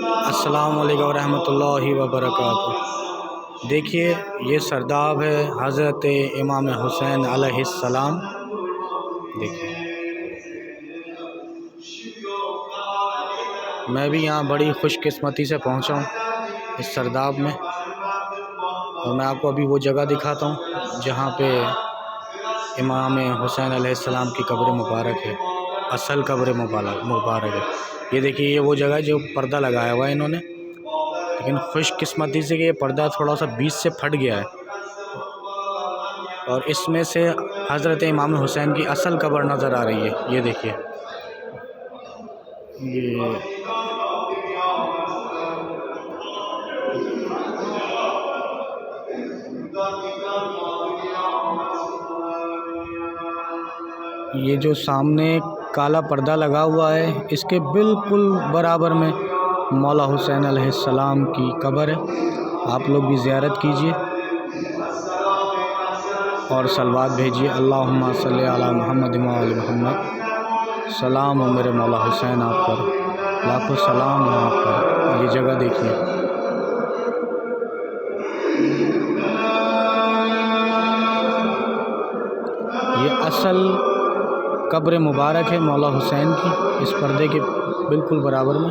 अस्सलाम वालेकुम रहमतुल्लाहि व बरकातुहू। देखिए, ये सरदाब है हज़रत इमाम हुसैन अलैहिस्सलाम। देखिए, मैं भी यहाँ बड़ी खुशकिस्मती से पहुँचा हूँ इस सरदाब में, और मैं आपको अभी वो जगह दिखाता हूँ जहाँ पे इमाम हुसैन अलैहिस्सलाम की कब्र मुबारक है, असल कब्र मुबारक है। ये देखिए, ये वो जगह है जो पर्दा लगाया हुआ है इन्होंने, लेकिन खुशकिस्मती से कि ये पर्दा थोड़ा सा बीच से फट गया है, और इसमें से हज़रत इमाम हुसैन की असल कब्र नज़र आ रही है। ये देखिए, ये जो सामने काला पर्दा लगा हुआ है, इसके बिल्कुल बराबर में मौला हुसैन अलैहिस्सलाम की कब्र है। आप लोग भी ज़ियारत कीजिए और सलवात भेजिए। अल्लाहुम्मा सल्ली अला मुहम्मद व आलि मुहम्मद। सलाम हो मेरे मौला हुसैन आप पर, लाखों सलाम हो आप पर। ये जगह देखिए, ये असल कब्र मुबारक है मौला हुसैन की, इस पर्दे के बिल्कुल बराबर में।